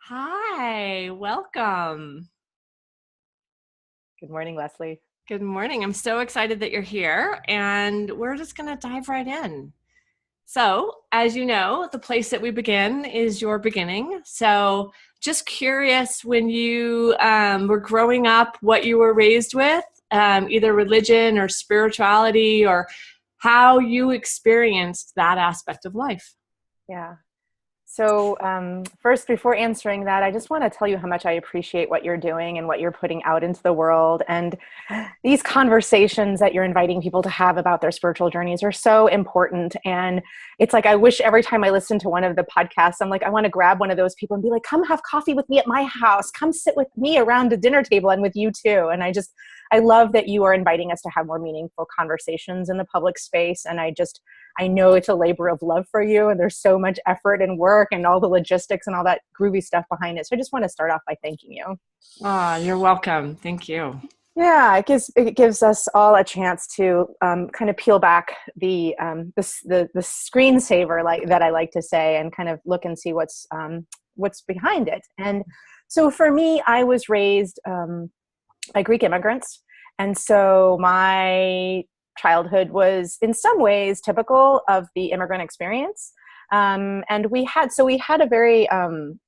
Hi, welcome. Good morning, Leslie. Good morning. I'm so excited that you're here, and we're just going to dive right in. So, as you know, the place that we begin is your beginning. So, just curious when you were growing up, what you were raised with, either religion or spirituality, or how you experienced that aspect of life. Yeah. So first, before answering that, I just want to tell you how much I appreciate what you're doing and what you're putting out into the world. And these conversations that you're inviting people to have about their spiritual journeys are so important. And it's like, I wish every time I listen to one of the podcasts, I'm like, I want to grab one of those people and be like, come have coffee with me at my house. Come sit with me around a dinner table and with you too. And I love that you are inviting us to have more meaningful conversations in the public space. And I know it's a labor of love for you, and there's so much effort and work and all the logistics and all that groovy stuff behind it. So I just want to start off by thanking you. Oh, you're welcome. Thank you. Yeah, it gives us all a chance to kind of peel back the screensaver, like that I like to say, and kind of look and see what's behind it. And so for me, I was raised by Greek immigrants, and so my childhood was in some ways typical of the immigrant experience. And we had a very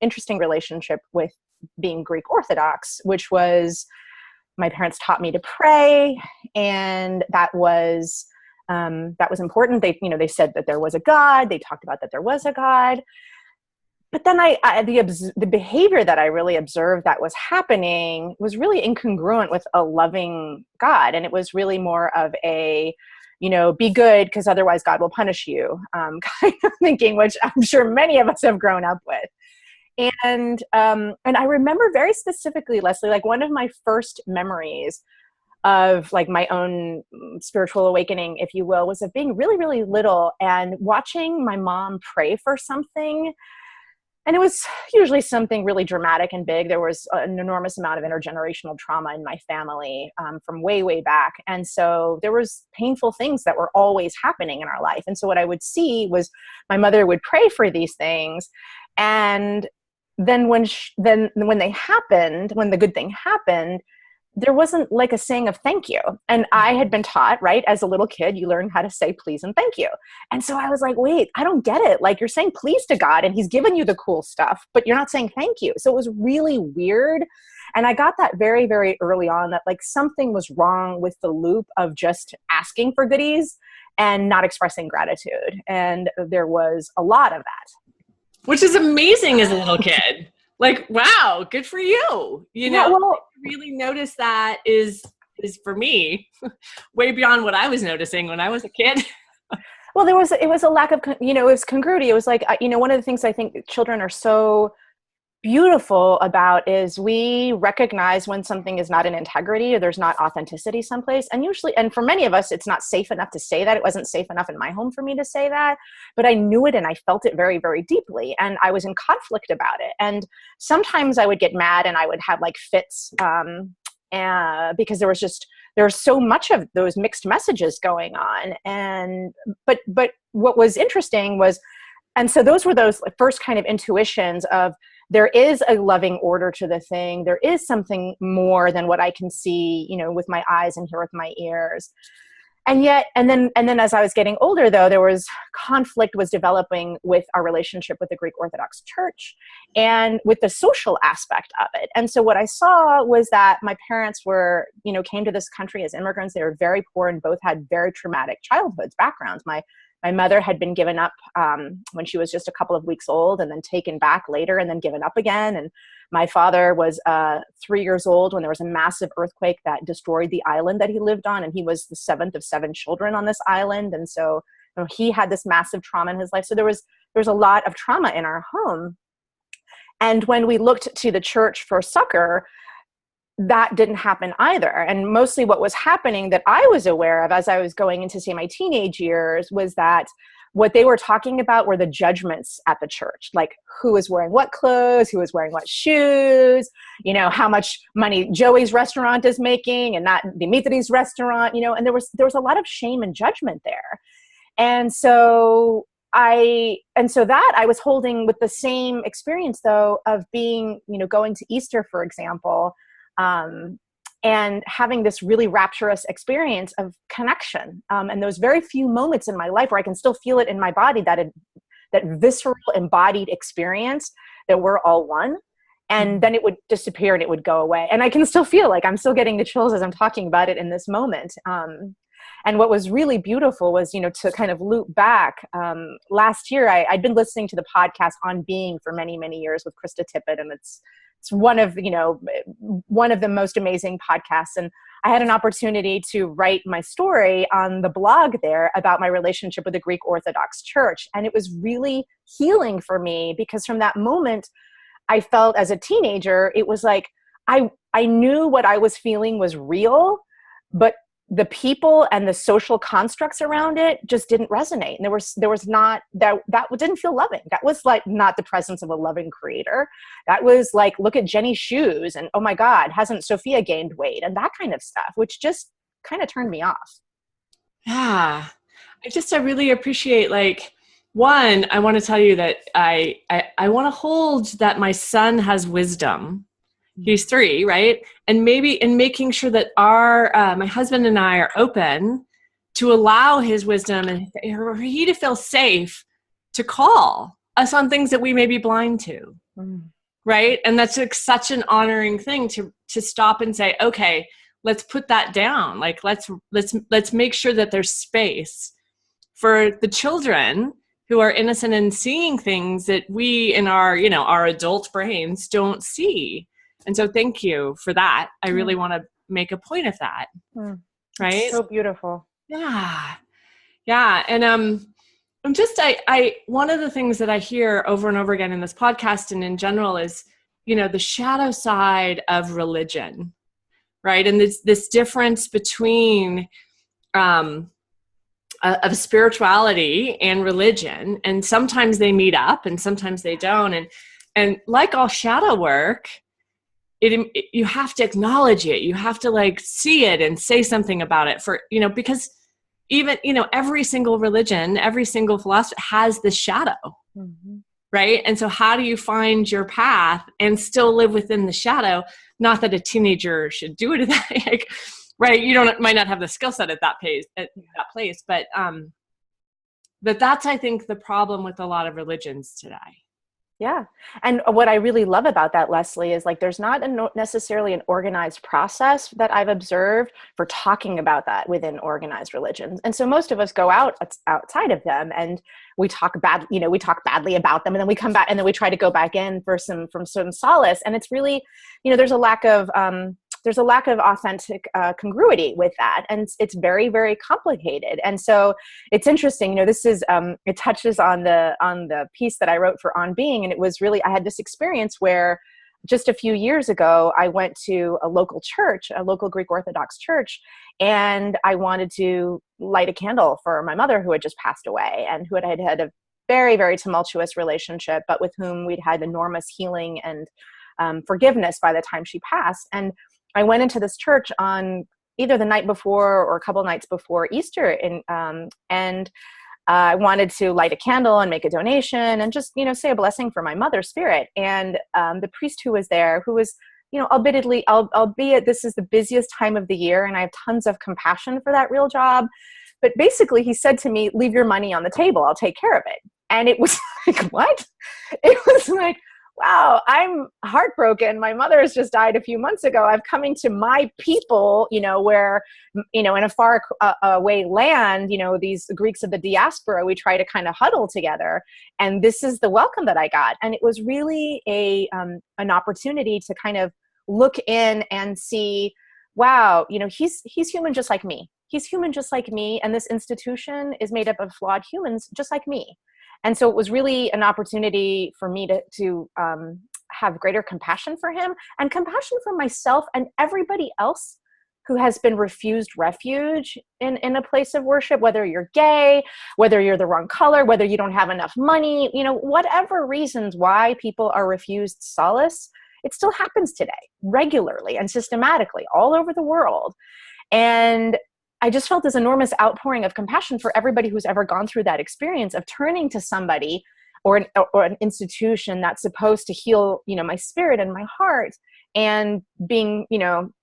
interesting relationship with being Greek Orthodox, which was my parents taught me to pray, and that was important. They said that there was a God. They talked about that there was a God. But then the behavior that I really observed that was happening was really incongruent with a loving God. And it was really more of a, be good because otherwise God will punish you kind of thinking, which I'm sure many of us have grown up with. And I remember very specifically, Leslie, like one of my first memories of like my own spiritual awakening, if you will, was of being really, really little and watching my mom pray for something. And it was usually something really dramatic and big. There was an enormous amount of intergenerational trauma in my family from way, way back. And so there was painful things that were always happening in our life. And so what I would see was my mother would pray for these things. And then when they happened, when the good thing happened, there wasn't like a saying of thank you. And I had been taught, right, as a little kid, you learn how to say please and thank you. And so I was like, wait, I don't get it. Like, you're saying please to God and he's given you the cool stuff, but you're not saying thank you. So it was really weird. And I got that very, very early on, that like something was wrong with the loop of just asking for goodies and not expressing gratitude. And there was a lot of that. Which is amazing as a little kid. Like, wow, good for you. Yeah, well, Really notice that is for me way beyond what I was noticing when I was a kid. well, it was a lack of, it was congruity. It was like, one of the things I think children are so beautiful about is we recognize when something is not in integrity or there's not authenticity someplace. And for many of us, it's not safe enough to say that. It wasn't safe enough in my home for me to say that, but I knew it and I felt it very, very deeply. And I was in conflict about it. And sometimes I would get mad and I would have like fits because there was so much of those mixed messages going on. But what was interesting was, and so those were those first kind of intuitions of, there is a loving order to the thing. There is something more than what I can see, with my eyes and hear with my ears. And then as I was getting older, though, there was conflict was developing with our relationship with the Greek Orthodox Church and with the social aspect of it. And so what I saw was that my parents came to this country as immigrants. They were very poor and both had very traumatic childhoods, backgrounds. My mother had been given up when she was just a couple of weeks old and then taken back later and then given up again. And my father was 3 years old when there was a massive earthquake that destroyed the island that he lived on. And he was the seventh of 7 children on this island. And so he had this massive trauma in his life. So there was a lot of trauma in our home. And when we looked to the church for succor, that didn't happen either. And mostly what was happening that I was aware of as I was going into, say, my teenage years was that what they were talking about were the judgments at the church, like who was wearing what clothes, who was wearing what shoes, how much money Joey's restaurant is making and not Dimitri's restaurant, and there was a lot of shame and judgment there. And so so that I was holding with the same experience though of being, going to Easter, for example, and having this really rapturous experience of connection. And those very few moments in my life where I can still feel it in my body, that visceral embodied experience that we're all one. And then it would disappear and it would go away. And I can still feel like I'm still getting the chills as I'm talking about it in this moment. And what was really beautiful was, to kind of loop back. Last year, I'd been listening to the podcast On Being for many, many years with Krista Tippett. And it's one of the most amazing podcasts. And I had an opportunity to write my story on the blog there about my relationship with the Greek Orthodox Church. And it was really healing for me because from that moment, I felt as a teenager, it was like, I knew what I was feeling was real, but the people and the social constructs around it just didn't resonate. And there was not, that didn't feel loving. That was like not the presence of a loving creator. That was like, look at Jenny's shoes and, oh my God, hasn't Sophia gained weight, and that kind of stuff, which just kind of turned me off. Yeah. I really appreciate, like, one, I want to tell you that I want to hold that my son has wisdom. He's 3, right? And maybe in making sure that my husband and I are open to allow his wisdom and for he to feel safe to call us on things that we may be blind to, right? And that's like such an honoring thing to stop and say, okay, let's put that down. Like, let's make sure that there's space for the children who are innocent and seeing things that we in our adult brains don't see. And so thank you for that. I really want to make a point of that. Right? It's so beautiful. Yeah. Yeah. And I one of the things that I hear over and over again in this podcast and in general is, the shadow side of religion, right? And this difference between of spirituality and religion. And sometimes they meet up and sometimes they don't. And like all shadow work, you have to acknowledge it. You have to like see it and say something about it because even, every single religion, every single philosophy has this shadow, right? And so how do you find your path and still live within the shadow? Not that a teenager should do it like, right? You might not have the skill set at that place, but that's, I think, the problem with a lot of religions today. Yeah. And what I really love about that, Leslie, is like, there's not necessarily an organized process that I've observed for talking about that within organized religions. And so most of us go outside of them and we talk badly about them. And then we come back and then we try to go back in for some solace. And it's really, there's a lack of authentic congruity with that. And it's very, very complicated. And so it's interesting, this is, it touches on the piece that I wrote for On Being. And it was really, I had this experience where just a few years ago, I went to a local church, a local Greek Orthodox church, and I wanted to light a candle for my mother who had just passed away and who had had a very, very tumultuous relationship, but with whom we'd had enormous healing and forgiveness by the time she passed. And I went into this church on either the night before or a couple nights before Easter, and I wanted to light a candle and make a donation and just, say a blessing for my mother's spirit. And the priest who was there, who was, albeit this is the busiest time of the year, and I have tons of compassion for that real job, but basically he said to me, "Leave your money on the table. I'll take care of it." And it was like, what? It was like, wow, I'm heartbroken. My mother has just died a few months ago. I'm coming to my people, where, in a far away land, these Greeks of the diaspora, we try to kind of huddle together. And this is the welcome that I got. And it was really an opportunity to kind of look in and see, wow, he's human just like me. He's human just like me. And this institution is made up of flawed humans just like me. And so it was really an opportunity for me to have greater compassion for him and compassion for myself and everybody else who has been refused refuge in a place of worship, whether you're gay, whether you're the wrong color, whether you don't have enough money, whatever reasons why people are refused solace, it still happens today regularly and systematically all over the world. And I just felt this enormous outpouring of compassion for everybody who's ever gone through that experience of turning to somebody or an institution that's supposed to heal, my spirit and my heart, and being,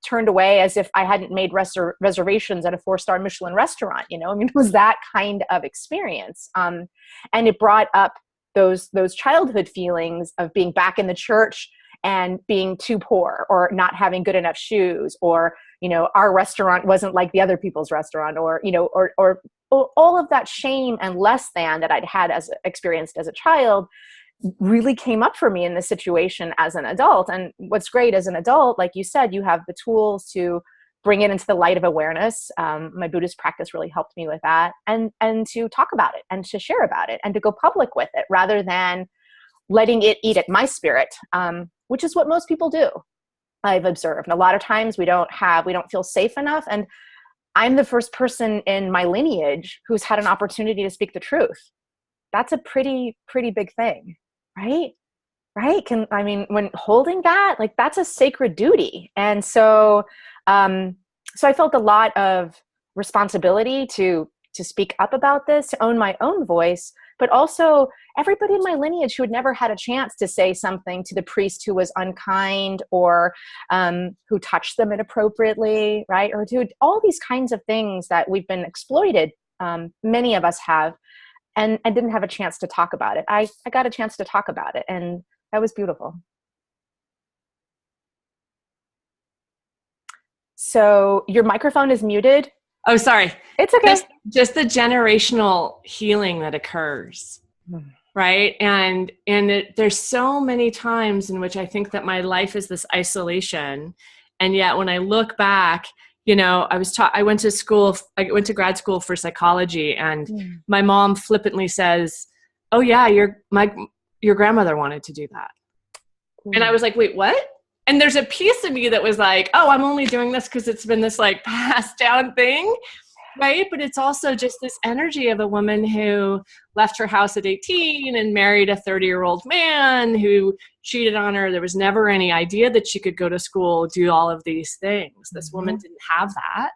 turned away as if I hadn't made reservations at a 4-star Michelin restaurant. It was that kind of experience. And it brought up those childhood feelings of being back in the church and being too poor, or not having good enough shoes, or, our restaurant wasn't like the other people's restaurant, or, or all of that shame and less than that I'd had experienced as a child really came up for me in this situation as an adult. And what's great as an adult, like you said, you have the tools to bring it into the light of awareness. My Buddhist practice really helped me with that, and to talk about it and to share about it and to go public with it rather than letting it eat at my spirit, which is what most people do. I've observed. And a lot of times we don't feel safe enough. And I'm the first person in my lineage who's had an opportunity to speak the truth. That's a pretty big thing, right? Right? When holding that, like, that's a sacred duty. And so I felt a lot of responsibility to speak up about this, to own my own voice, but also everybody in my lineage who had never had a chance to say something to the priest who was unkind, or who touched them inappropriately, right? Or to all these kinds of things that we've been exploited, many of us have, and didn't have a chance to talk about it. I got a chance to talk about it, and that was beautiful. So your microphone is muted. Oh, sorry. It's okay. Just the generational healing that occurs, right? And there's so many times in which I think that my life is this isolation. And yet when I look back, I went to grad school for psychology, and my mom flippantly says, "Oh yeah, your grandmother wanted to do that." And I was like, "Wait, what?" And there's a piece of me that was like, "Oh, I'm only doing this because it's been this like passed down thing," right? But it's also just this energy of a woman who left her house at 18 and married a 30-year-old man who cheated on her. There was never any idea that she could go to school, do all of these things. This woman didn't have that.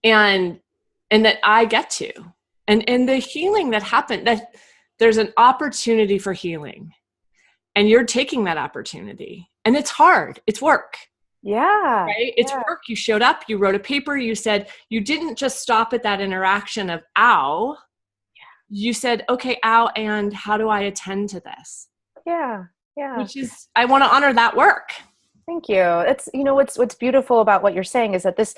And that I get to. And the healing that happened, that there's an opportunity for healing. And you're taking that opportunity. And it's hard. It's work. Yeah. Right? It's work. You showed up, you wrote a paper, you said, you didn't just stop at that interaction of ow. You said, okay, ow, and how do I attend to this? Yeah. Yeah. Which is, I want to honor that work. Thank you. It's, what's beautiful about what you're saying is that this,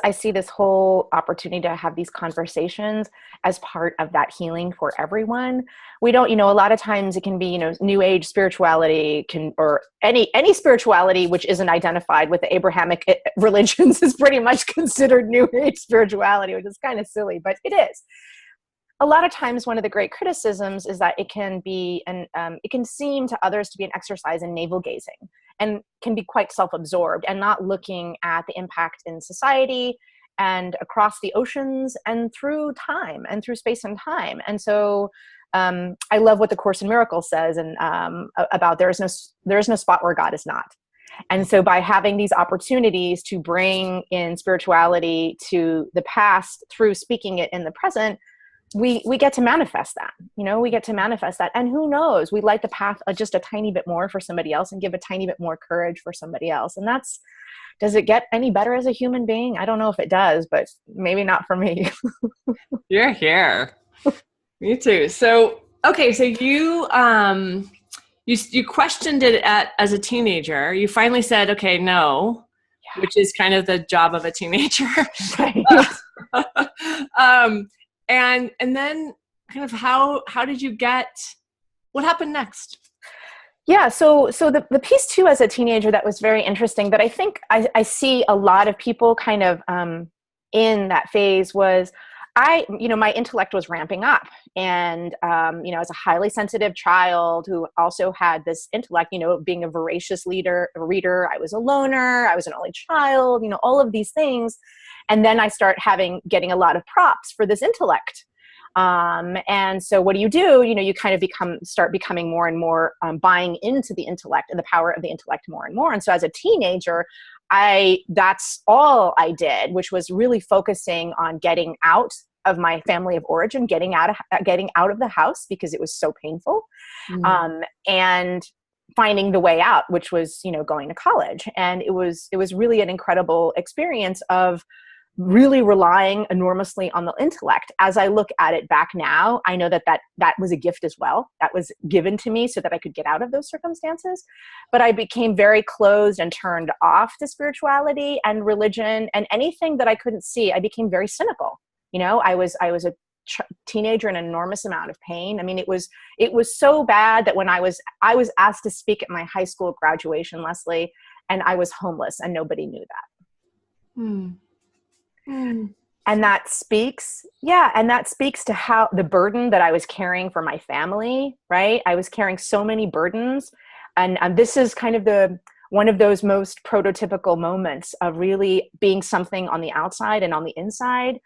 I see this whole opportunity to have these conversations as part of that healing for everyone. We don't, a lot of times it can be, new age spirituality or any spirituality, which isn't identified with the Abrahamic religions, is pretty much considered new age spirituality, which is kind of silly, but it is. A lot of times one of the great criticisms is that it can be, it can seem to others to be an exercise in navel gazing, and can be quite self-absorbed and not looking at the impact in society and across the oceans and through time and through space and time. And so I love what the Course in Miracles says, and about there is no spot where God is not. And so by having these opportunities to bring in spirituality to the past through speaking it in the present, we get to manifest that, we get to manifest that. And who knows, we light the path just a tiny bit more for somebody else and give a tiny bit more courage for somebody else. And does it get any better as a human being? I don't know if it does, but maybe not for me. You're here. Me too. So, okay. So you questioned it as a teenager. You finally said, okay, no, which is kind of the job of a teenager. Right. And then kind of how did you what happened next? Yeah. So the piece too, as a teenager, that was very interesting, that I think I see a lot of people kind of in that phase was my intellect was ramping up, and as a highly sensitive child who also had this intellect, being a voracious reader, I was a loner, I was an only child, all of these things. And then I start getting a lot of props for this intellect. And so what do? You kind of start becoming more and more buying into the intellect and the power of the intellect more and more. And so as a teenager, that's all I did, which was really focusing on getting out of my family of origin, getting out of the house because it was so painful, and finding the way out, which was, going to college. And it was really an incredible experience of really relying enormously on the intellect. As I look at it back now, I know that was a gift as well. That was given to me so that I could get out of those circumstances. But I became very closed and turned off to spirituality and religion and anything that I couldn't see. I became very cynical. I was a teenager in an enormous amount of pain. I mean, it was so bad that when I was asked to speak at my high school graduation, Leslie, and I was homeless and nobody knew that. And that speaks to how the burden that I was carrying for my family, right? I was carrying so many burdens. And this is kind of one of those most prototypical moments of really being something on the outside and on the inside,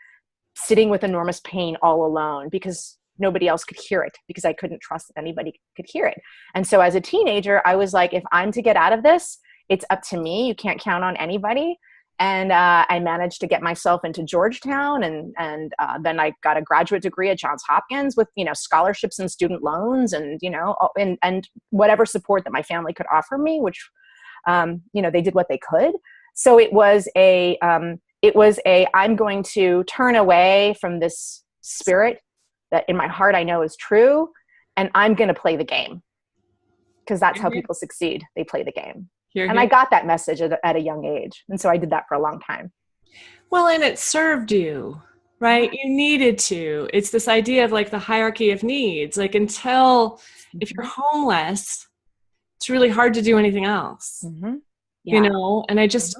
sitting with enormous pain all alone because nobody else could hear it, because I couldn't trust that anybody could hear it. And so as a teenager, I was like, if I'm to get out of this, it's up to me. You can't count on anybody. And I managed to get myself into Georgetown, and then I got a graduate degree at Johns Hopkins with scholarships and student loans, and and whatever support that my family could offer me, which they did what they could. So it was I'm going to turn away from this spirit that in my heart I know is true, and I'm going to play the game, because that's how people succeed. They play the game. And I got that message at a young age. And so I did that for a long time. Well, and it served you, right? You needed to. It's this idea of like the hierarchy of needs. Like if you're homeless, it's really hard to do anything else, and I just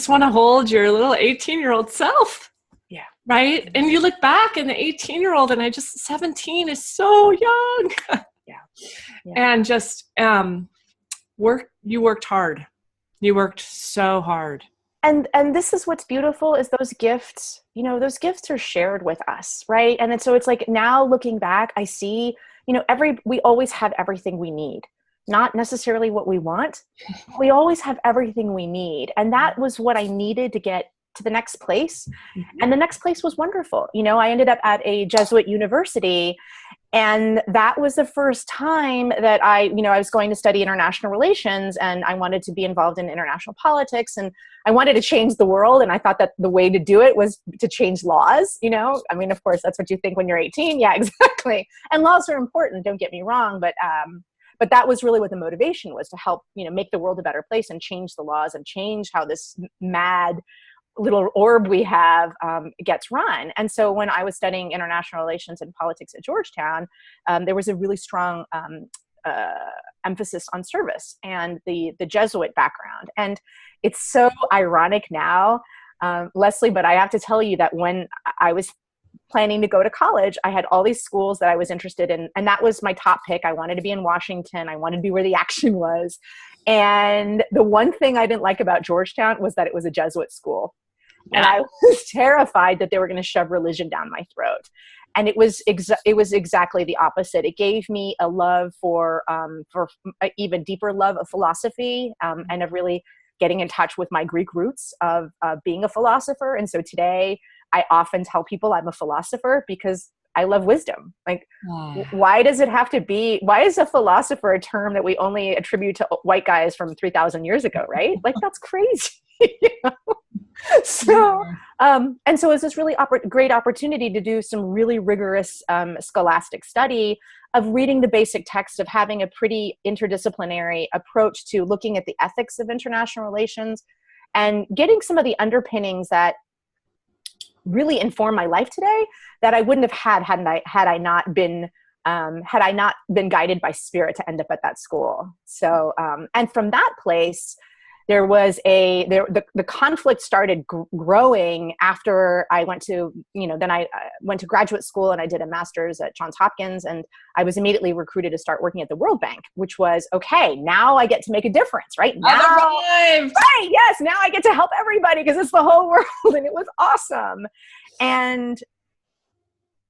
want to hold your little 18-year-old self. Yeah. Right. And you look back and the 18-year-old 17 is so young. And just, you worked hard. You worked so hard. And this is what's beautiful is those gifts, those gifts are shared with us. Right. And so it's like now looking back, I see, we always have everything we need, not necessarily what we want. We always have everything we need. And that was what I needed to get to the next place. And the next place was wonderful. I ended up at a Jesuit university. And that was the first time that I was going to study international relations, and I wanted to be involved in international politics, and I wanted to change the world. And I thought that the way to do it was to change laws, of course, that's what you think when you're 18. Yeah, exactly. And laws are important, don't get me wrong. But that was really what the motivation was, to help, make the world a better place and change the laws and change how this mad little orb we have gets run. And so when I was studying international relations and politics at Georgetown, there was a really strong emphasis on service and the Jesuit background. And it's so ironic now, Leslie, but I have to tell you that when I was planning to go to college, I had all these schools that I was interested in, and that was my top pick. I wanted to be in Washington. I wanted to be where the action was. And the one thing I didn't like about Georgetown was that it was a Jesuit school. And I was terrified that they were going to shove religion down my throat. And it was exactly the opposite. It gave me a love for an even deeper love of philosophy, and of really getting in touch with my Greek roots of being a philosopher. And so today I often tell people I'm a philosopher because I love wisdom. Like, why is a philosopher a term that we only attribute to white guys from 3,000 years ago, right? Like, that's crazy. So, and so it was this really great opportunity to do some really rigorous scholastic study of reading the basic text, of having a pretty interdisciplinary approach to looking at the ethics of international relations, and getting some of the underpinnings that really inform my life today that I wouldn't have had I not been guided by spirit to end up at that school. So, and from that place, there was the conflict started growing after I went to, then I went to graduate school and I did a master's at Johns Hopkins, and I was immediately recruited to start working at the World Bank, which was, okay, now I get to make a difference, right? Right, yes, now I get to help everybody because it's the whole world, and it was awesome. And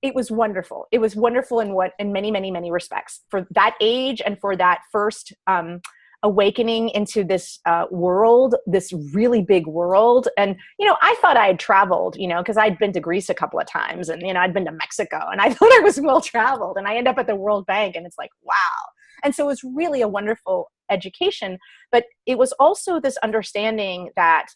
it was wonderful. It was wonderful in many, many, many respects. For that age and for that first awakening into this world, this really big world. And, I thought I had traveled, because I'd been to Greece a couple of times, and, I'd been to Mexico, and I thought I was well traveled, and I end up at the World Bank, and it's like, wow. And so it was really a wonderful education, but it was also this understanding that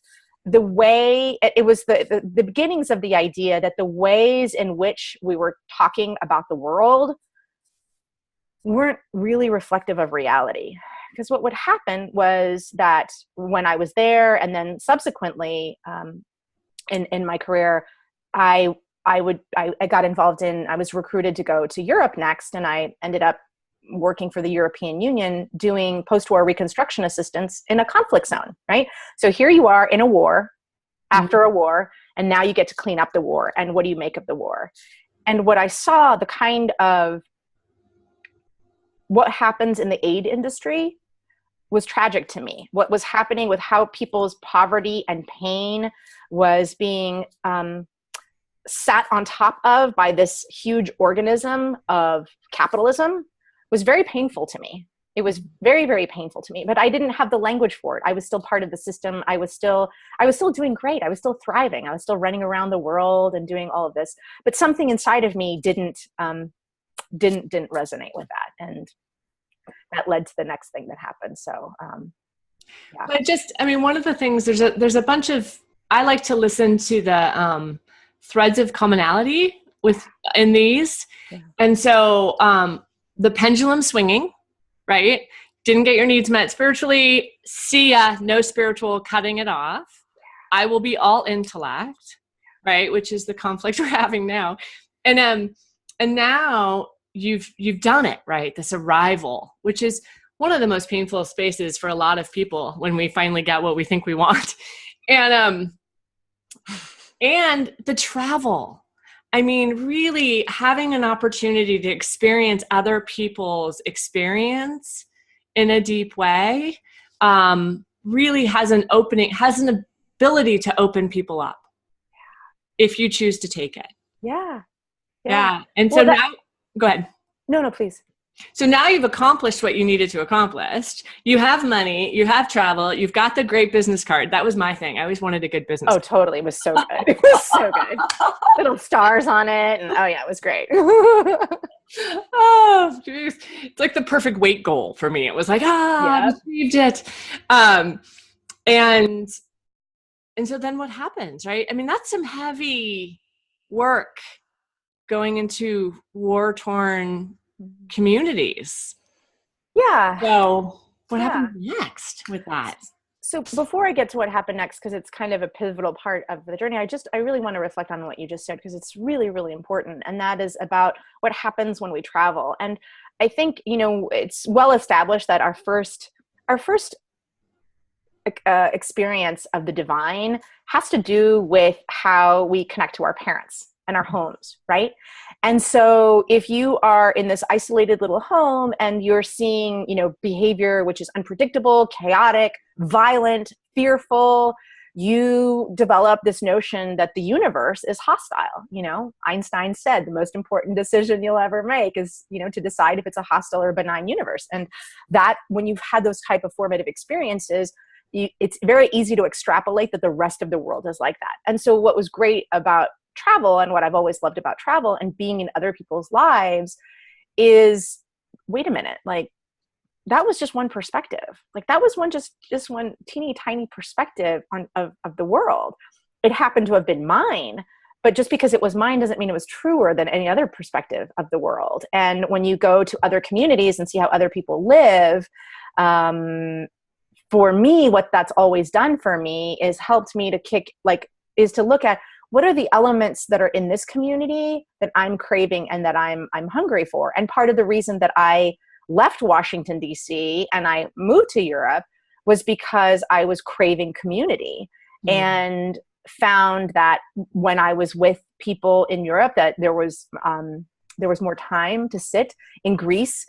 the way it was the beginnings of the idea that the ways in which we were talking about the world weren't really reflective of reality. Because what would happen was that when I was there, and then subsequently in my career, I got involved I was recruited to go to Europe next, and I ended up working for the European Union doing post-war reconstruction assistance in a conflict zone, right? So here you are in a war, after a war, and now you get to clean up the war. And what do you make of the war? And what I saw, the kind of what happens in the aid industry was tragic to me. What was happening with how people's poverty and pain was being sat on top of by this huge organism of capitalism was very painful to me. It was very, very painful to me, but I didn't have the language for it. I was still part of the system. I was still doing great. I was still thriving. I was still running around the world and doing all of this, but something inside of me didn't resonate with that. And that led to the next thing that happened. So, yeah. But one of the things, there's a bunch of, I like to listen to the threads of commonality in these. Yeah. And so the pendulum swinging, right? Didn't get your needs met spiritually. See ya, no spiritual, cutting it off. I will be all intellect, right? Which is the conflict we're having now. And now you've done it, right? This arrival, which is one of the most painful spaces for a lot of people when we finally get what we think we want. And the travel. Really having an opportunity to experience other people's experience in a deep way really has an ability to open people up if you choose to take it. Yeah. And so now, go ahead. No, please. So now you've accomplished what you needed to accomplish. You have money, you have travel, you've got the great business card. That was my thing. I always wanted a good business card. Totally. It was so good. It was so good. Little stars on it. And it was great. Oh, geez. It's like the perfect weight goal for me. It was like, I achieved it. And so then what happens, right? That's some heavy work going into war-torn communities. Yeah. So what happened next with that? So before I get to what happened next, because it's kind of a pivotal part of the journey, I really want to reflect on what you just said, because it's really, really important. And that is about what happens when we travel. And I think, it's well established that our first experience of the divine has to do with how we connect to our parents and our homes, right? And so if you are in this isolated little home and you're seeing, behavior which is unpredictable, chaotic, violent, fearful, you develop this notion that the universe is hostile. Einstein said the most important decision you'll ever make is, to decide if it's a hostile or benign universe. And that when you've had those type of formative experiences, it's very easy to extrapolate that the rest of the world is like that. And so what was great about travel, and what I've always loved about travel and being in other people's lives, is, wait a minute, like that was just one perspective. Like that was just one teeny tiny perspective of the world. It happened to have been mine, but just because it was mine doesn't mean it was truer than any other perspective of the world. And when you go to other communities and see how other people live, for me, what that's always done for me is helped me to look at, what are the elements that are in this community that I'm craving and that I'm hungry for? And part of the reason that I left Washington, D.C. and I moved to Europe was because I was craving community, and found that when I was with people in Europe that there was more time to sit. In Greece,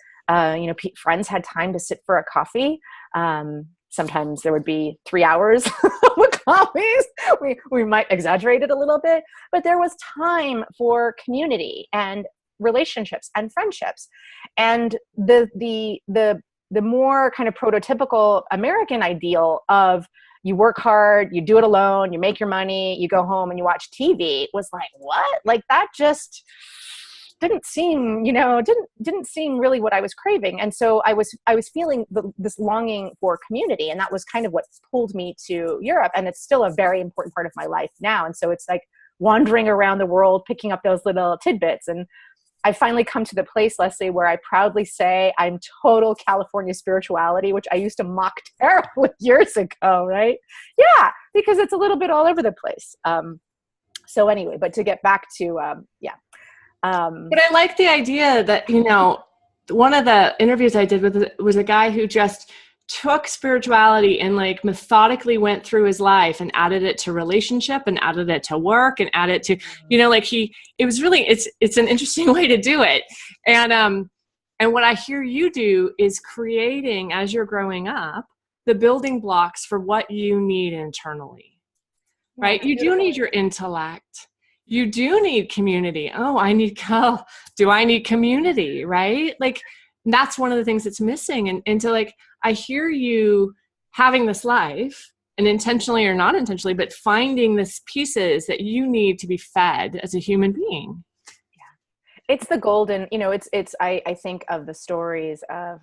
friends had time to sit for a coffee. Sometimes there would be 3 hours of coffees. We might exaggerate it a little bit, but there was time for community and relationships and friendships. And the the more kind of prototypical American ideal of you work hard, you do it alone, you make your money, you go home and you watch TV was like, what? Like that just didn't seem, didn't seem really what I was craving. And so I was feeling this longing for community. And that was kind of what pulled me to Europe. And it's still a very important part of my life now. And so it's like wandering around the world, picking up those little tidbits. And I finally come to the place, Leslie, where I proudly say I'm total California spirituality, which I used to mock terribly years ago, right? Yeah, because it's a little bit all over the place. So anyway, but to get back to, but I like the idea that, one of the interviews I did was a guy who just took spirituality and like methodically went through his life and added it to relationship and added it to work and added it to, it's an interesting way to do it. And what I hear you do is creating, as you're growing up, the building blocks for what you need internally, right? You do need your intellect. You do need community. Do I need community, right? Like, that's one of the things that's missing. And so like, I hear you having this life, and intentionally or not intentionally, but finding these pieces that you need to be fed as a human being. Yeah. It's the golden, I think of the stories of,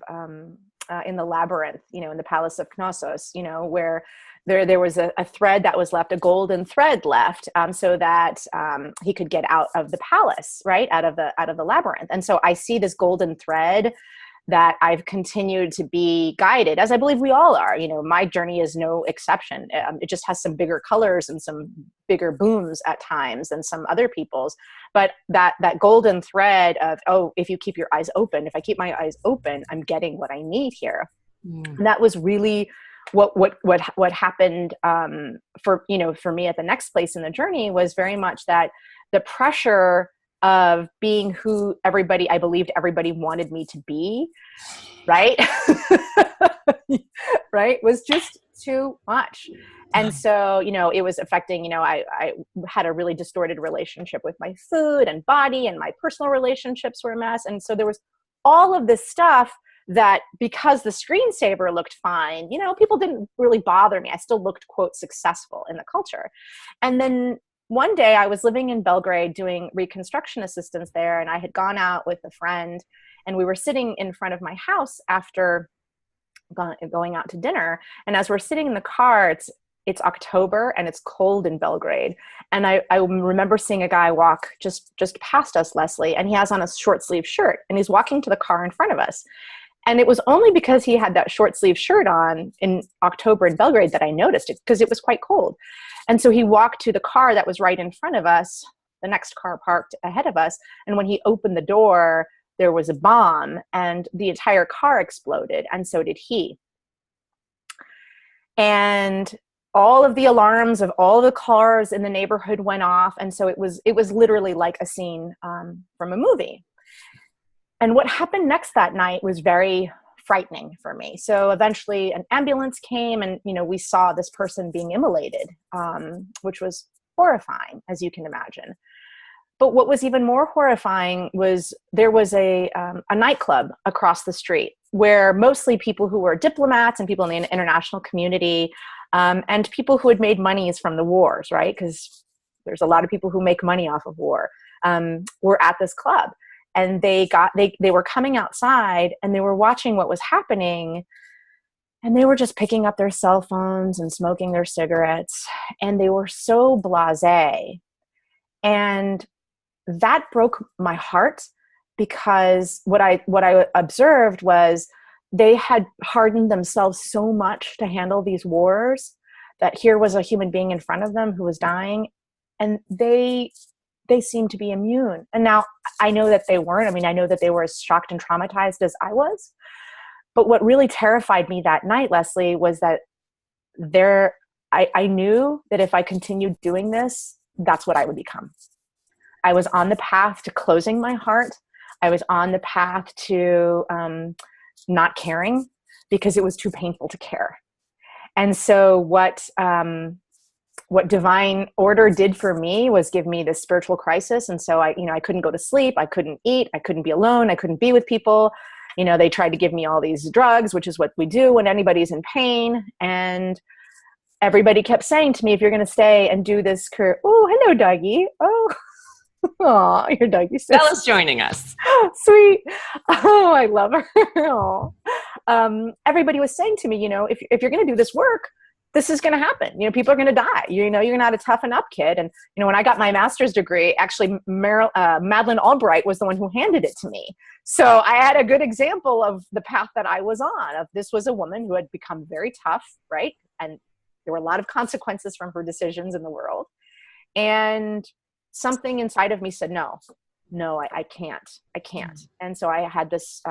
in the labyrinth, in the Palace of Knossos, where there was a thread that was left, a golden thread left, so that he could get out of the palace, right, out of the labyrinth. And so I see this golden thread that I've continued to be guided, as I believe we all are. My journey is no exception. It just has some bigger colors and some bigger booms at times than some other people's. But that golden thread of, if you keep your eyes open, if I keep my eyes open, I'm getting what I need here. Mm. And that was really what happened for me at the next place in the journey, was very much that the pressure of being who I believed everybody wanted me to be, right? Right, was just too much. And so, it was affecting, I had a really distorted relationship with my food and body, and my personal relationships were a mess. And so there was all of this stuff that, because the screensaver looked fine, people didn't really bother me. I still looked, quote, successful in the culture. And then one day I was living in Belgrade doing reconstruction assistance there, and I had gone out with a friend, and we were sitting in front of my house after going out to dinner. And as we're sitting in the car, it's October and it's cold in Belgrade. And I remember seeing a guy walk just past us, Leslie, and he has on a short sleeve shirt, and he's walking to the car in front of us. And it was only because he had that short sleeve shirt on in October in Belgrade that I noticed it, because it was quite cold. And so he walked to the car that was right in front of us, the next car parked ahead of us. And when he opened the door, there was a bomb, and the entire car exploded, and so did he. And all of the alarms of all the cars in the neighborhood went off. And so it was literally like a scene from a movie. And what happened next that night was very frightening for me. So eventually an ambulance came, and, we saw this person being immolated, which was horrifying, as you can imagine. But what was even more horrifying was there was a nightclub across the street where mostly people who were diplomats and people in the international community, and people who had made monies from the wars, right? Because there's a lot of people who make money off of war, were at this club. And they were coming outside, and they were watching what was happening, and they were just picking up their cell phones and smoking their cigarettes, and they were so blasé. And that broke my heart, because what I observed was they had hardened themselves so much to handle these wars, that here was a human being in front of them who was dying, and they seemed to be immune. And now I know that they weren't. I mean, I know that they were as shocked and traumatized as I was. But what really terrified me that night, Leslie, was that I knew that if I continued doing this, that's what I would become. I was on the path to closing my heart. I was on the path to not caring, because it was too painful to care. And so what divine order did for me was give me this spiritual crisis. And so I couldn't go to sleep. I couldn't eat. I couldn't be alone. I couldn't be with people. They tried to give me all these drugs, which is what we do when anybody's in pain. And everybody kept saying to me, if you're going to stay and do this career, oh, hello, Dougie. Oh, your Dougie's so Bella's joining us. sweet. Oh, I love her. Oh. Everybody was saying to me, if you're going to do this work, this is going to happen. People are going to die. You're not a toughen up kid. And, when I got my master's degree, actually Madeleine Albright was the one who handed it to me. So I had a good example of the path that I was on. Of this was a woman who had become very tough, right? And there were a lot of consequences from her decisions in the world. And something inside of me said, no, I can't. And so I had this,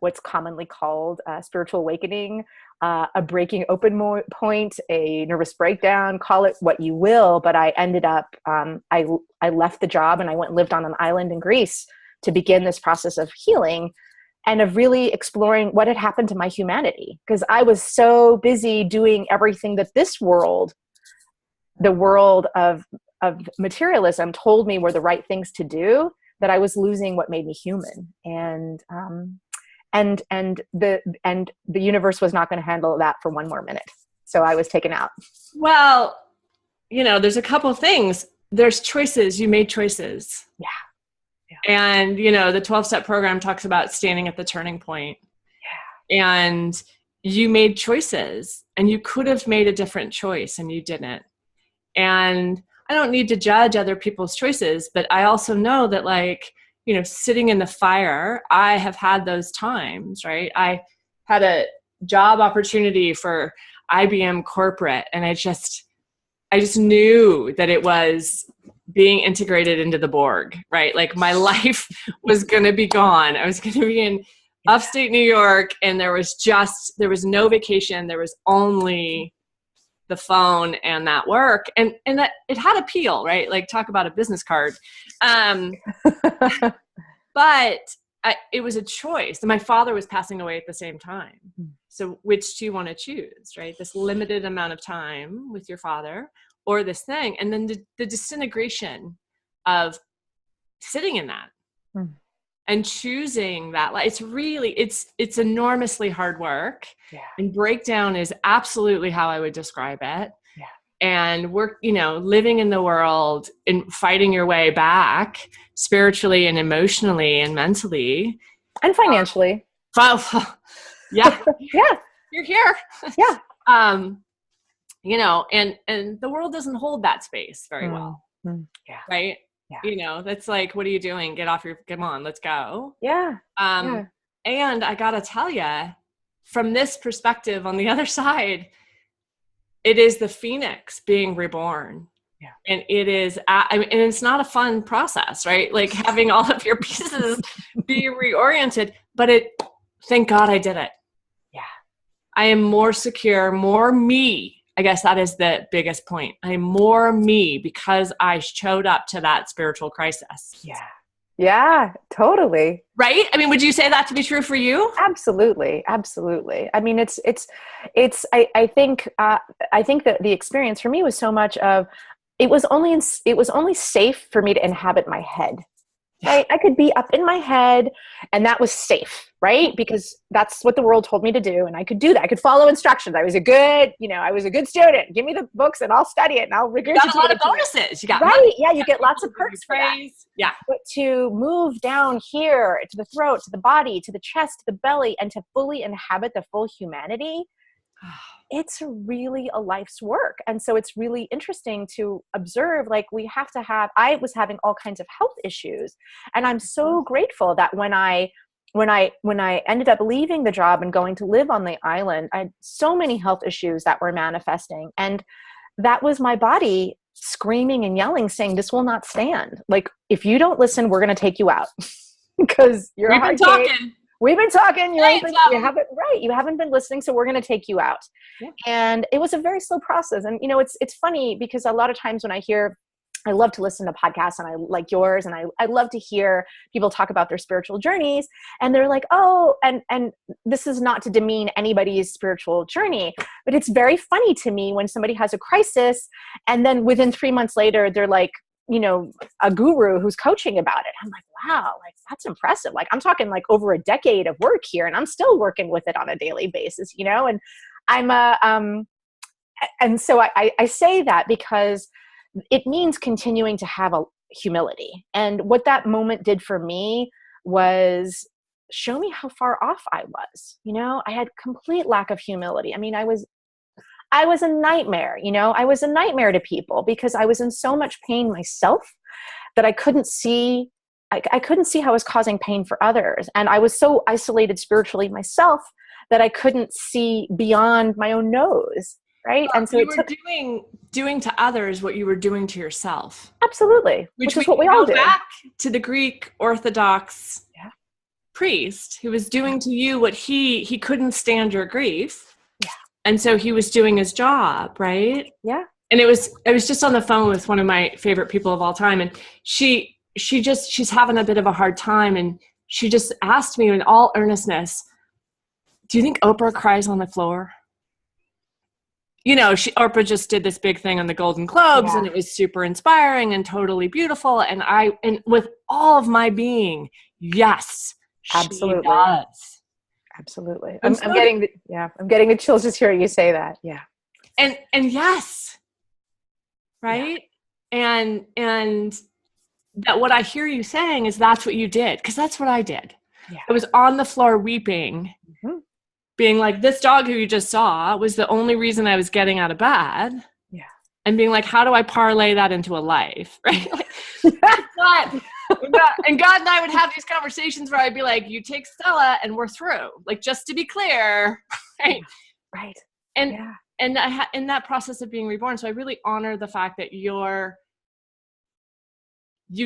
what's commonly called spiritual awakening, a breaking open point, a nervous breakdown, call it what you will. But I ended up, I left the job and I went and lived on an island in Greece to begin this process of healing and of really exploring what had happened to my humanity. Because I was so busy doing everything that this world, the world of materialism, told me were the right things to do, that I was losing what made me human. And the universe was not going to handle that for one more minute. So I was taken out. Well, there's a couple things. There's choices. You made choices. Yeah. And, the 12-step program talks about standing at the turning point. Yeah. And you made choices, and you could have made a different choice and you didn't. And I don't need to judge other people's choices, but I also know that, sitting in the fire, I have had those times, right? I had a job opportunity for IBM corporate, and I just knew that it was being integrated into the Borg, right? Like my life was going to be gone. I was going to be in upstate New York, and there was no vacation. There was only the phone and that work. And that it had appeal, right? Like, talk about a business card. But it was a choice. And my father was passing away at the same time. So which do you want to choose, right? This limited amount of time with your father, or this thing? And then the disintegration of sitting in that and choosing that. It's enormously hard work. Yeah. And breakdown is absolutely how I would describe it. Yeah. And we're, living in the world and fighting your way back spiritually and emotionally and mentally. And financially. Yeah. Yeah. You're here. Yeah. And the world doesn't hold that space very well. Yeah. Right. Yeah. That's like, what are you doing? Come on, let's go. Yeah. And I gotta tell you, from this perspective on the other side, it is the phoenix being reborn. Yeah. And it is, and it's not a fun process, right? Like having all of your pieces be reoriented, but thank God I did it. Yeah. I am more secure, more me. I guess that is the biggest point. I'm more me because I showed up to that spiritual crisis. Yeah. Yeah, totally. Right? I mean, would you say that to be true for you? Absolutely. Absolutely. I mean, I think that the experience for me was so much of, it was only safe for me to inhabit my head. Right? I could be up in my head, and that was safe, right? Because that's what the world told me to do, and I could do that. I could follow instructions. I was a good student. Give me the books, and I'll study it, and I'll regurgitate it. You got a lot of bonuses. You got right? money. Yeah, you get lots of perks for that. Yeah. But to move down here to the throat, to the body, to the chest, to the belly, and to fully inhabit the full humanity, it's really a life's work. And so it's really interesting to observe, I was having all kinds of health issues. And I'm so grateful that when I ended up leaving the job and going to live on the island, I had so many health issues that were manifesting. And that was my body screaming and yelling, saying, this will not stand. Like, if you don't listen, we're going to take you out because you're We've been talking. We've been talking. You haven't been listening. So we're going to take you out. Yeah. And it was a very slow process. And, it's funny because a lot of times when I love to listen to podcasts, and I like yours, and I love to hear people talk about their spiritual journeys, and they're like, oh, and this is not to demean anybody's spiritual journey, but it's very funny to me when somebody has a crisis and then within 3 months later, they're like, a guru who's coaching about it. I'm like, wow, like that's impressive. Like I'm talking like over a decade of work here, and I'm still working with it on a daily basis, and and so I say that because it means continuing to have a humility. And what that moment did for me was show me how far off I was. I had complete lack of humility. I mean, I was a nightmare, I was a nightmare to people because I was in so much pain myself that I couldn't see how I was causing pain for others. And I was so isolated spiritually myself that I couldn't see beyond my own nose. Right. Well, and so you were doing to others what you were doing to yourself. Absolutely. Which is what we all do. Back to the Greek Orthodox priest who was doing to you what he couldn't stand your grief. Yeah. And so he was doing his job, right? Yeah. And I was just on the phone with one of my favorite people of all time, and she's having a bit of a hard time, and she just asked me in all earnestness, do you think Oprah cries on the floor? Oprah just did this big thing on the Golden Globes, and it was super inspiring and totally beautiful. And with all of my being, yes, absolutely, she does. Absolutely. I'm getting the chills just hearing you say that. Yeah. And yes, right. Yeah. And that what I hear you saying is that's what you did, because that's what I did. Yeah. I was on the floor weeping. Mm-hmm. Being like, this dog who you just saw was the only reason I was getting out of bed. Yeah. And being like, how do I parlay that into a life? Right. And God and I would have these conversations where I'd be like, you take Stella and we're through. Like, just to be clear. Right. Right. And in that process of being reborn. So I really honor the fact that you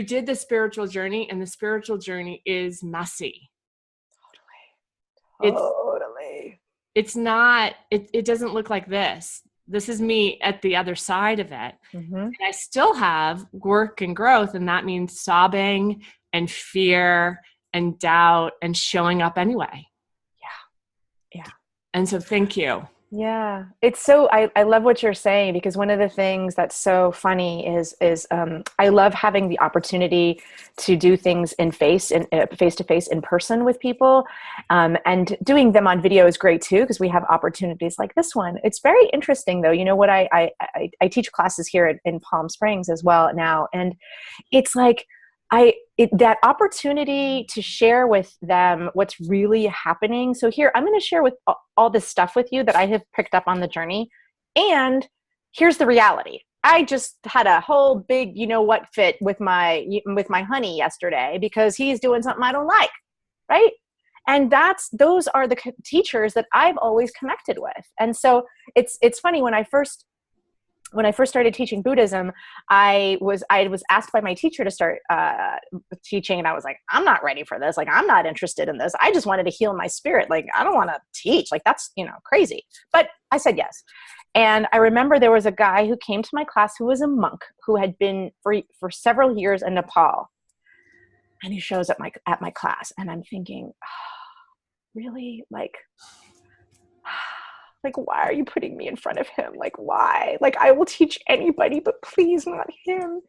did the spiritual journey, and the spiritual journey is messy. Totally. It's not, it doesn't look like this. This is me at the other side of it. Mm-hmm. And I still have work and growth. And that means sobbing and fear and doubt and showing up anyway. Yeah. Yeah. And so thank you. Yeah. It's so, I love what you're saying, because one of the things that's so funny is I love having the opportunity to do things face to face in person with people. And doing them on video is great too, because we have opportunities like this one. It's very interesting though. What I teach classes here in Palm Springs as well now. And it's like, that opportunity to share with them what's really happening. So here, I'm going to share with all this stuff with you that I have picked up on the journey. And here's the reality. I just had a whole big, fit with my honey yesterday because he's doing something I don't like. Right. And those are the teachers that I've always connected with. And so it's funny, when I first started teaching Buddhism, I was asked by my teacher to start teaching, and I was like, I'm not ready for this. Like, I'm not interested in this. I just wanted to heal my spirit. Like, I don't want to teach. Like, that's, crazy. But I said yes. And I remember there was a guy who came to my class who was a monk who had been for several years in Nepal. And he shows up at my class, and I'm thinking, oh, really? Like, why are you putting me in front of him? Like, why? Like, I will teach anybody, but please not him.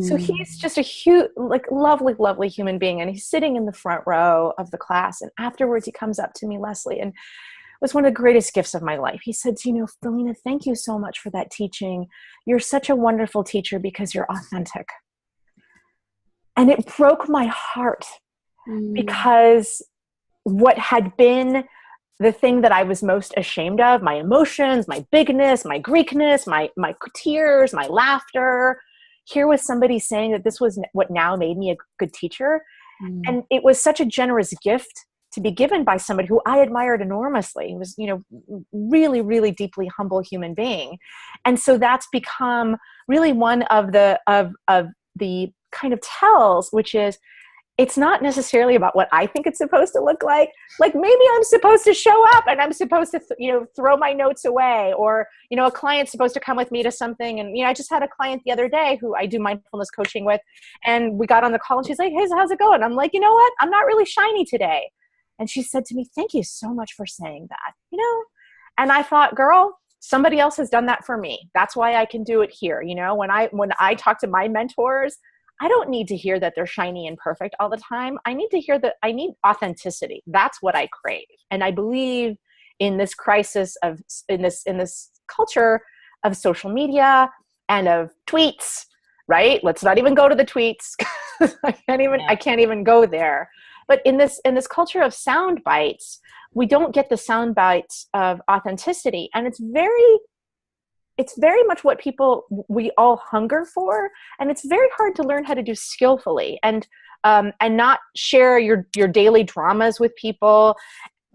So he's just a huge, lovely, lovely human being. And he's sitting in the front row of the class. And afterwards he comes up to me, Leslie, and it was one of the greatest gifts of my life. He said, Felina, thank you so much for that teaching. You're such a wonderful teacher because you're authentic. And it broke my heart because what had been the thing that I was most ashamed of, my emotions, my bigness, my Greekness, my tears, my laughter. Here was somebody saying that this was what now made me a good teacher. And it was such a generous gift to be given by somebody who I admired enormously. He was, really, really deeply humble human being. And so that's become really one of the kind of tells, which is, it's not necessarily about what I think it's supposed to look like. Like, maybe I'm supposed to show up and I'm supposed to, throw my notes away, or, a client's supposed to come with me to something. And, I just had a client the other day who I do mindfulness coaching with, and we got on the call and she's like, hey, how's it going? I'm like, you know what? I'm not really shiny today. And she said to me, thank you so much for saying that, And I thought, girl, somebody else has done that for me. That's why I can do it here. You know, when I talk to my mentors, I don't need to hear that they're shiny and perfect all the time. I need to hear that I need authenticity. That's what I crave. And I believe in this crisis of, in this culture of social media and of tweets, right? Let's not even go to the tweets. I can't even go there. But in this culture of sound bites, we don't get the sound bites of authenticity. And it's very much what we all hunger for. And it's very hard to learn how to do skillfully and not share your daily dramas with people,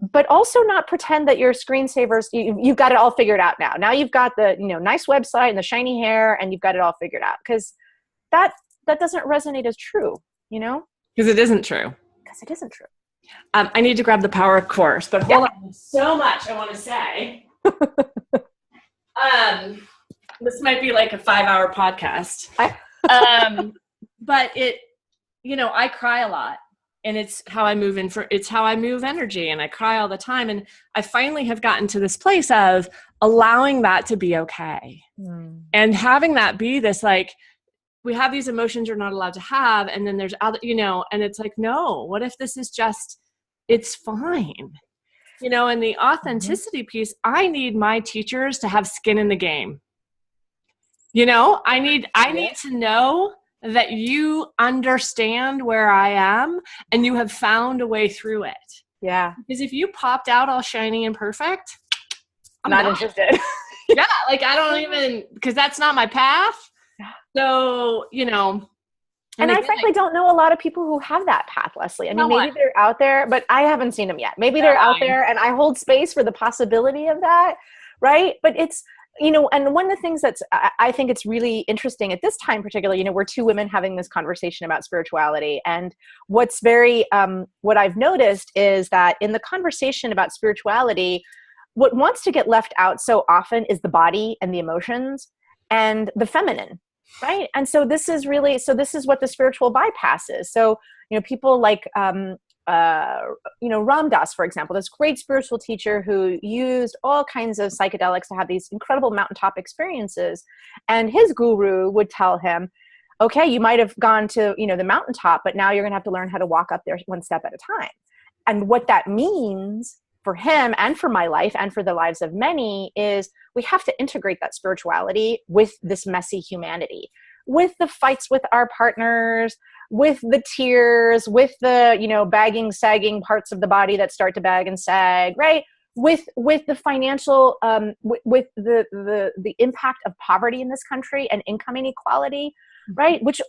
but also not pretend that your screensavers, you've got it all figured out now. Now you've got the, nice website and the shiny hair and you've got it all figured out. Because that doesn't resonate as true, Because it isn't true. Because it isn't true. I need to grab the power course, but hold on. So much I want to say. This might be like a 5-hour podcast. But I cry a lot, and it's how I move it's how I move energy, and I cry all the time. And I finally have gotten to this place of allowing that to be okay. And having that be this, like, we have these emotions you're not allowed to have. And then there's other, and it's like, no, what if this is just, it's fine. And the authenticity piece, I need my teachers to have skin in the game. I need to know that you understand where I am and you have found a way through it. Yeah. Because if you popped out all shiny and perfect, I'm not interested. Yeah. Like, I don't even, because that's not my path. So, and I frankly don't know a lot of people who have that path, Leslie. I mean, maybe they're out there, but I haven't seen them yet. Maybe they're out there, and I hold space for the possibility of that, right? But it's, and one of the things I think it's really interesting at this time particularly, we're two women having this conversation about spirituality. And what's what I've noticed is that in the conversation about spirituality, what wants to get left out so often is the body and the emotions and the feminine. Right. And so this is what the spiritual bypass is. So, people like, Ram Dass, for example, this great spiritual teacher who used all kinds of psychedelics to have these incredible mountaintop experiences. And his guru would tell him, okay, you might have gone to, the mountaintop, but now you're going to have to learn how to walk up there one step at a time. And what that means for him and for my life and for the lives of many is we have to integrate that spirituality with this messy humanity, with the fights with our partners, with the tears, with the, bagging, sagging parts of the body that start to bag and sag, right? With the financial, with the impact of poverty in this country and income inequality, right? Which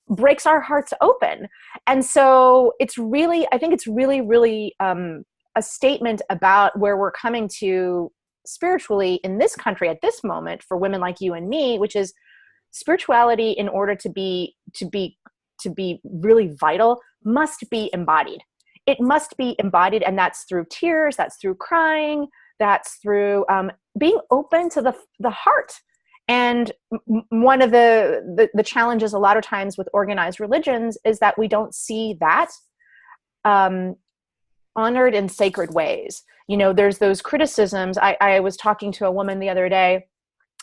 breaks our hearts open. And so I think it's really, really, a statement about where we're coming to spiritually in this country at this moment for women like you and me, which is spirituality, in order to be really vital, must be embodied. It must be embodied. And that's through tears, that's through crying, that's through being open to the heart. And one of the challenges a lot of times with organized religions is that we don't see that honored in sacred ways. There's those criticisms. I was talking to a woman the other day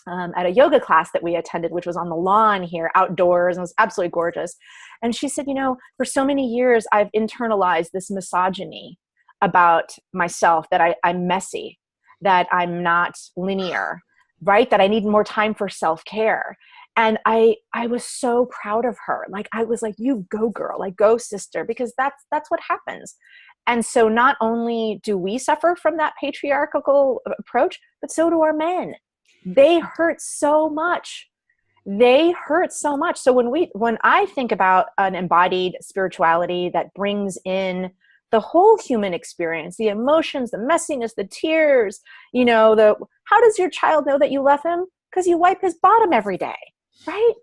at a yoga class that we attended, which was on the lawn here, outdoors, and it was absolutely gorgeous. And she said, for so many years, I've internalized this misogyny about myself, that I'm messy, that I'm not linear, right? That I need more time for self-care. And I was so proud of her. Like, I was like, you go, girl, like, go, sister, because that's what happens. And so not only do we suffer from that patriarchal approach, but so do our men. They hurt so much. So when I think about an embodied spirituality that brings in the whole human experience, the emotions, the messiness, the tears, how does your child know that you love him? Because you wipe his bottom every day, right?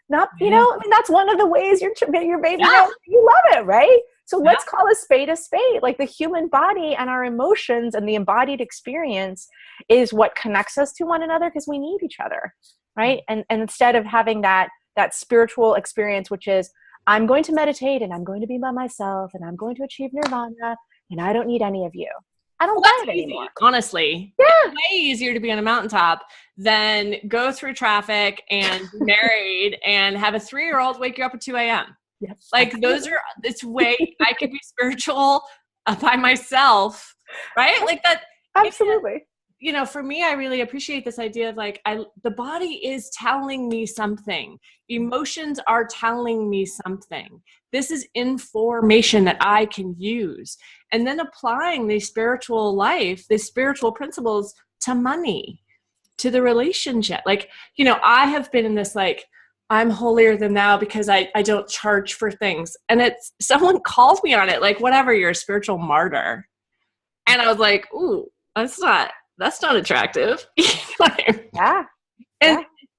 Not, that's one of the ways your baby knows you love it, right? So let's call a spade a spade. Like, the human body and our emotions and the embodied experience is what connects us to one another, because we need each other, right? And instead of having that spiritual experience, which is, I'm going to meditate and I'm going to be by myself and I'm going to achieve nirvana and I don't need any of you. I don't Well, buy that's it easy, anymore. honestly. Yeah. It's way easier to be on a mountaintop than go through traffic and be married and have a 3-year-old wake you up at 2 a.m. Yes. Like it's way, I could be spiritual by myself, right? Like that. Absolutely. For me, I really appreciate this idea of like, the body is telling me something. Emotions are telling me something. This is information that I can use. And then applying these spiritual principles to money, to the relationship. Like, I have been in this, like, I'm holier than thou because I don't charge for things. And someone called me on it, like, whatever, you're a spiritual martyr. And I was like, ooh, that's not attractive. Yeah.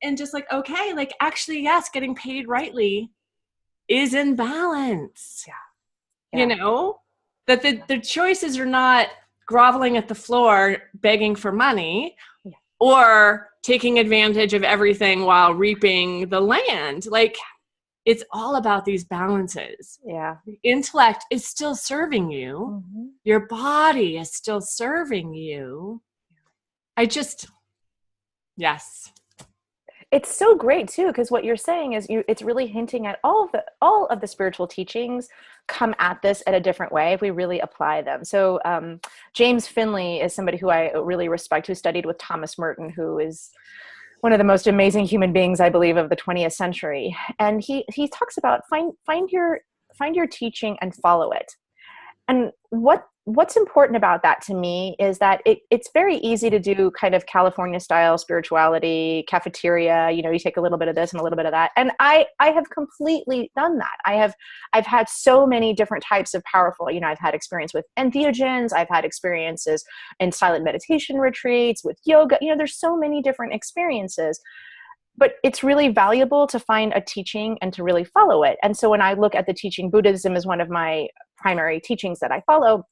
And just like, okay, like, actually, yes, getting paid rightly is in balance. Yeah. That the choices are not groveling at the floor, begging for money, or taking advantage of everything while reaping the land. Like, it's all about these balances. Yeah. The intellect is still serving you. Mm-hmm. Your body is still serving you. Yes. It's so great too, because what you're saying is it's really hinting at all of the spiritual teachings come at this at a different way if we really apply them. So James Finley is somebody who I really respect, who studied with Thomas Merton, who is one of the most amazing human beings, I believe, of the 20th century. And he talks about find your teaching and follow it. And what's important about that to me is that it's very easy to do kind of California style spirituality, cafeteria, you take a little bit of this and a little bit of that. And I have completely done that. I've had so many different types of powerful, I've had experience with entheogens. I've had experiences in silent meditation retreats, with yoga, there's so many different experiences. But it's really valuable to find a teaching and to really follow it. And so when I look at the teaching, Buddhism is one of my primary teachings that I follow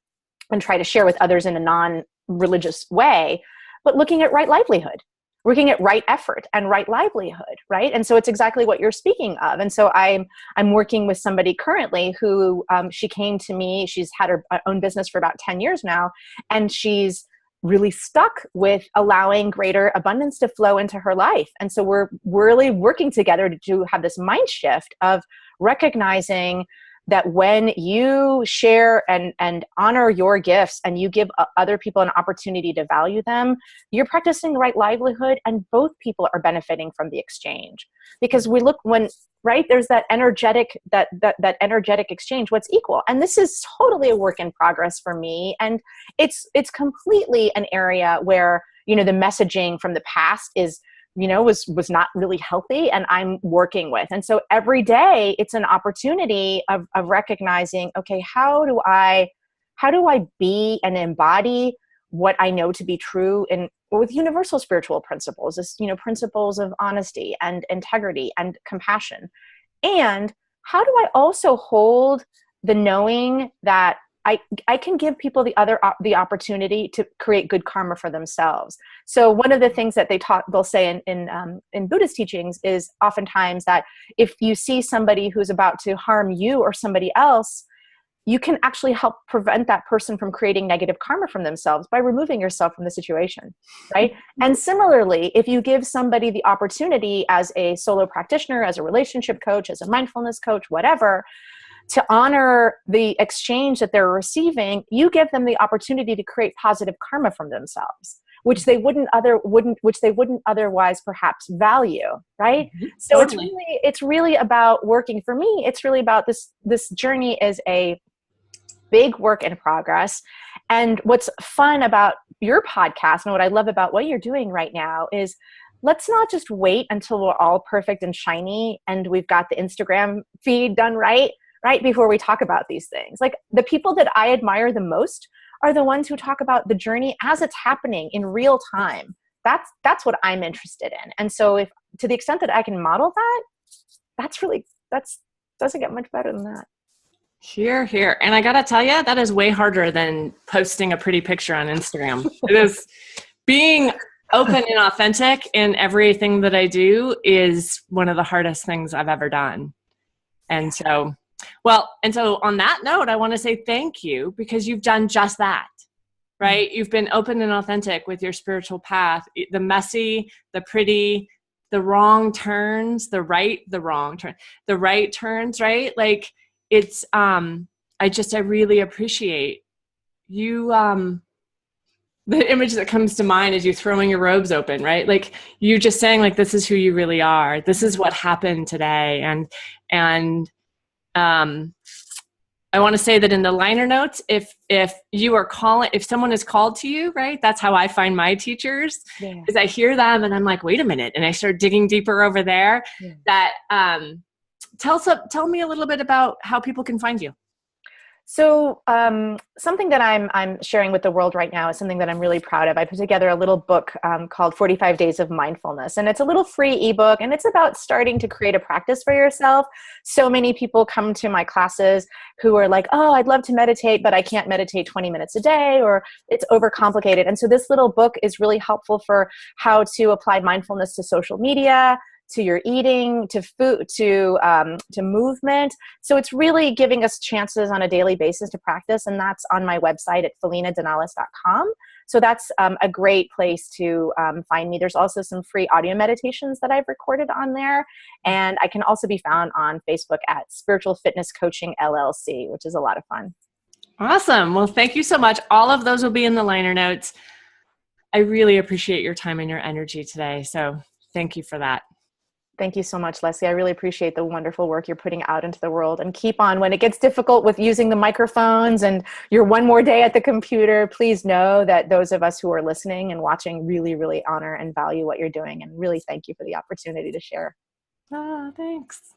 and try to share with others in a non-religious way, but looking at right livelihood, looking at right effort and right livelihood, right? And so it's exactly what you're speaking of. And so I'm working with somebody currently who she came to me, she's had her own business for about 10 years now, and she's really stuck with allowing greater abundance to flow into her life. And so we're really working together to have this mind shift of recognizing that when you share and honor your gifts and you give other people an opportunity to value them, you're practicing right livelihood, and both people are benefiting from the exchange. Because there's that energetic exchange, what's equal. And this is totally a work in progress for me. And it's completely an area where, the messaging from the past is, was not really healthy, and I'm working with. And so every day it's an opportunity of recognizing, okay, how do I be and embody what I know to be true with universal spiritual principles, is, principles of honesty and integrity and compassion. And how do I also hold the knowing that I can give people the opportunity to create good karma for themselves. So one of the things that they'll say in Buddhist teachings is oftentimes that if you see somebody who's about to harm you or somebody else, you can actually help prevent that person from creating negative karma from themselves by removing yourself from the situation, right? And similarly, if you give somebody the opportunity as a solo practitioner, as a relationship coach, as a mindfulness coach, whatever, to honor the exchange that they're receiving, you give them the opportunity to create positive karma from themselves, which they wouldn't otherwise perhaps value, right? Mm-hmm. So totally. It's really about working. For me, it's really about this journey is a big work in progress. And what's fun about your podcast and what I love about what you're doing right now is, let's not just wait until we're all perfect and shiny and we've got the Instagram feed done right before we talk about these things. Like, the people that I admire the most are the ones who talk about the journey as it's happening in real time. That's what I'm interested in. And so if, to the extent that I can model that, doesn't get much better than that. Here. And I got to tell you, that is way harder than posting a pretty picture on Instagram. It is being open and authentic in everything that I do is one of the hardest things I've ever done. And so on that note, I want to say thank you, because you've done just that. right? You've been open and authentic with your spiritual path, the messy, the pretty, the wrong turns, the right turns, right? Like it's, I really appreciate you. The image that comes to mind is you throwing your robes open, right? Like you just saying like, this is who you really are. This is what happened today. And I want to say that in the liner notes, if you are calling, if someone is called to you, right? That's how I find my teachers, is I hear them and I'm like, wait a minute. And I start digging deeper over there. That, tell me a little bit about how people can find you. So something that I'm sharing with the world right now is something that I'm really proud of. I put together a little book called 45 Days of Mindfulness, and it's a little free ebook, and it's about starting to create a practice for yourself. So many people come to my classes who are like, oh, I'd love to meditate, but I can't meditate 20 minutes a day, or it's overcomplicated. And so this little book is really helpful for how to apply mindfulness to social media, to your eating, to food, to movement. So it's really giving us chances on a daily basis to practice. And that's on my website at felinadanalis.com. So that's a great place to find me. There's also some free audio meditations that I've recorded on there. And I can also be found on Facebook at Spiritual Fitness Coaching LLC, which is a lot of fun. Awesome. Well, thank you so much. All of those will be in the liner notes. I really appreciate your time and your energy today. So thank you for that. Thank you so much, Leslie. I really appreciate the wonderful work you're putting out into the world, and keep on. When it gets difficult with using the microphones and you're one more day at the computer, please know that those of us who are listening and watching really, really honor and value what you're doing, and really thank you for the opportunity to share. Thanks.